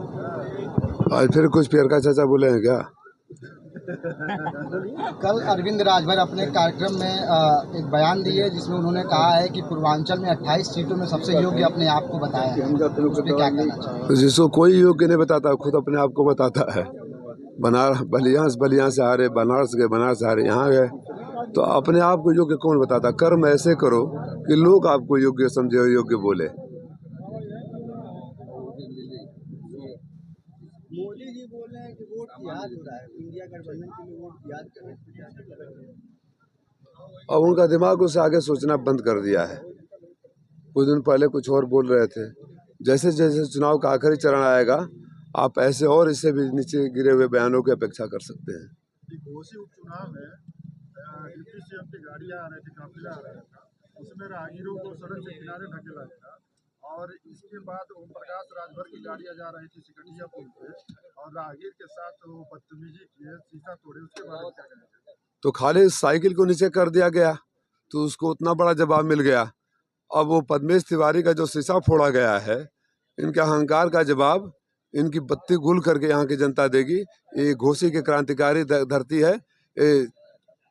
आज फिर कुछ पियर का चाचा बोले हैं क्या? कल अरविंद राजभर अपने कार्यक्रम में एक बयान दिए जिसमें उन्होंने कहा है कि पूर्वांचल में 28 सीटों में सबसे योग्य अपने आप को बताया है। उस पर क्या कहना चाहिए? तो जिसको कोई योग्य नहीं बताता खुद अपने आप को बताता है। बलिया से हारे, बनारस गए, बनारस से हारे, यहाँ गए, तो अपने आप को योग्य कौन बताता? कर्म ऐसे करो कि लोग आपको योग्य समझे और योग्य बोले। मोदी जी बोल रहे हैं कि वोट याद हो रहा है, इंडिया गठबंधन के लिए वोट याद कर रहे हैं। अब उनका दिमाग उससे आगे सोचना बंद कर दिया है। कुछ दिन पहले कुछ और बोल रहे थे। जैसे जैसे चुनाव का आखिरी चरण आएगा, आप ऐसे और इससे भी नीचे गिरे हुए बयानों की अपेक्षा कर सकते हैं। घोसी उपचुनाव में डिप्टी सीएम की गाड़ियां आ रही थी, काफिला आ रहा था, उसमें राहगीरों को सड़क के किनारे ढकेला गया और इसके बाद ओम प्रकाश राजभर की गाड़ियां जा रही थी सिकटिया पुल पे और राहगीर के साथ वो बदतमीजी किए, शीशा तोड़े, उसके बारे में क्या कहना? तो खाली साइकिल को नीचे कर दिया गया तो उसको उतना बड़ा जवाब मिल गया। अब वो पद्मेश तिवारी का जो शीशा फोड़ा गया है, इनके अहंकार का जवाब इनकी बत्ती गुल करके यहाँ की जनता देगी। ये घोसी के क्रांतिकारी धरती है। ये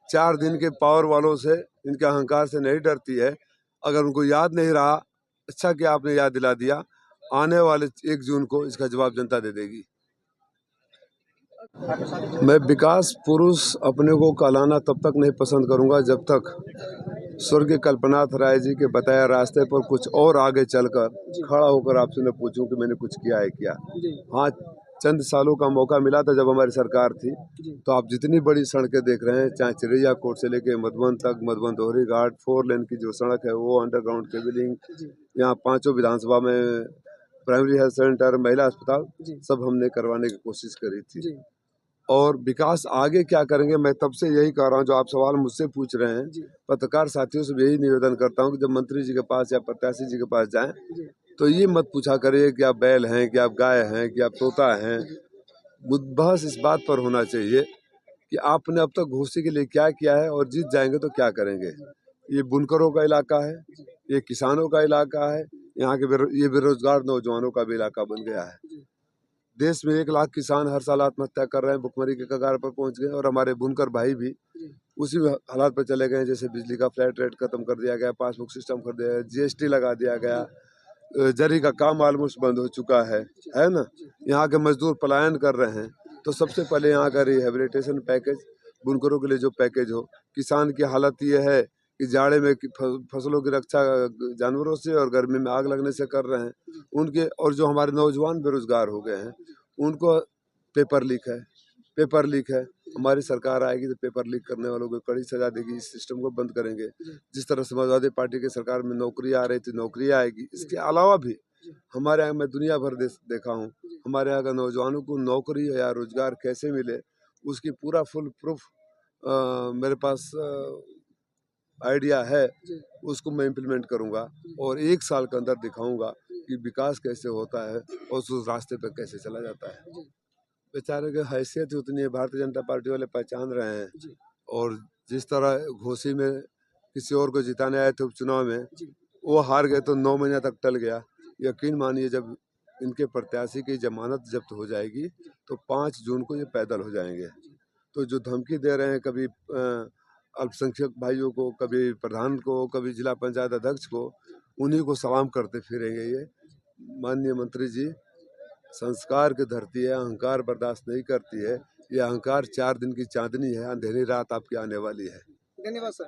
4 दिन के पावर वालों से, इनके अहंकार से नहीं डरती है। अगर उनको याद नहीं रहा, अच्छा कि आपने याद दिला दिया। आने वाले 1 जून को इसका जवाब जनता दे देगी। मैं विकास पुरुष अपने को कहलाना तब तक नहीं पसंद करूंगा जब तक स्वर्गीय कल्पनाथ राय जी के बताया रास्ते पर कुछ और आगे चलकर खड़ा होकर आपसे मैं पूछूं कि मैंने कुछ किया है क्या। हाँ, चंद सालों का मौका मिला था जब हमारी सरकार थी, तो आप जितनी बड़ी सड़कें देख रहे हैं, चाहे चिरैया कोट से लेके मधुबन तक, मधुबन दोहरी घाट 4 लेन की जो सड़क है वो, अंडरग्राउंड केबलिंग, यहाँ 5 विधानसभा में प्राइमरी हेल्थ सेंटर, महिला अस्पताल, सब हमने करवाने की कोशिश करी थी। और विकास आगे क्या करेंगे, मैं तब से यही कह रहा हूँ जो आप सवाल मुझसे पूछ रहे हैं। पत्रकार साथियों से यही निवेदन करता हूँ कि जब मंत्री जी के पास या प्रत्याशी जी के पास जाएं तो ये मत पूछा करिए कि आप बैल हैं, कि आप गाय हैं, कि आप तोता हैं। बहस इस बात पर होना चाहिए कि आपने अब तक घोसी के लिए क्या किया है और जीत जाएंगे तो क्या करेंगे। ये बुनकरों का इलाका है, ये किसानों का इलाका है, यहाँ के ये बेरोजगार नौजवानों का भी इलाका बन गया है। देश में 1 लाख किसान हर साल आत्महत्या कर रहे हैं, भुखमरी के कगार पर पहुंच गए, और हमारे बुनकर भाई भी उसी हालात पर चले गए। जैसे बिजली का फ्लैट रेट खत्म कर दिया गया, पासबुक सिस्टम कर दिया गया, जीएसटी लगा दिया गया, जरी का काम ऑलमोस्ट बंद हो चुका है ना। यहाँ के मजदूर पलायन कर रहे हैं। तो सबसे पहले यहाँ का रिहेबिलिटेशन पैकेज, बुनकरों के लिए जो पैकेज हो। किसान की हालत ये है कि जाड़े में फसलों की रक्षा जानवरों से और गर्मी में आग लगने से कर रहे हैं उनके, और जो हमारे नौजवान बेरोजगार हो गए हैं उनको पेपर लीक है। हमारी सरकार आएगी तो पेपर लीक करने वालों को कड़ी सजा देगी, इस सिस्टम को बंद करेंगे। जिस तरह समाजवादी पार्टी की सरकार में नौकरी आ रही थी, नौकरी आएगी। इसके अलावा भी हमारे यहाँ, मैं दुनिया भर देखा हूँ, हमारे यहाँ का नौजवानों को नौकरी या रोजगार कैसे मिले उसकी पूरा फुल प्रूफ मेरे पास आइडिया है। उसको मैं इम्प्लीमेंट करूंगा और 1 साल के अंदर दिखाऊंगा कि विकास कैसे होता है और उस रास्ते पर कैसे चला जाता है। बेचारे की हैसियत उतनी है, भारतीय जनता पार्टी वाले पहचान रहे हैं। और जिस तरह घोसी में किसी और को जिताने आए थे उपचुनाव में, वो हार गए तो 9 महीने तक टल गया। यकीन मानिए जब इनके प्रत्याशी की जमानत जब्त हो जाएगी तो 5 जून को ये पैदल हो जाएंगे। तो जो धमकी दे रहे हैं, कभी अल्पसंख्यक भाइयों को, कभी प्रधान को, कभी जिला पंचायत अध्यक्ष को, उन्हीं को सलाम करते फिरेंगे ये। माननीय मंत्री जी, संस्कार की धरती है, अहंकार बर्दाश्त नहीं करती है। ये अहंकार 4 दिन की चांदनी है, अंधेरी रात आपकी आने वाली है। धन्यवाद सर।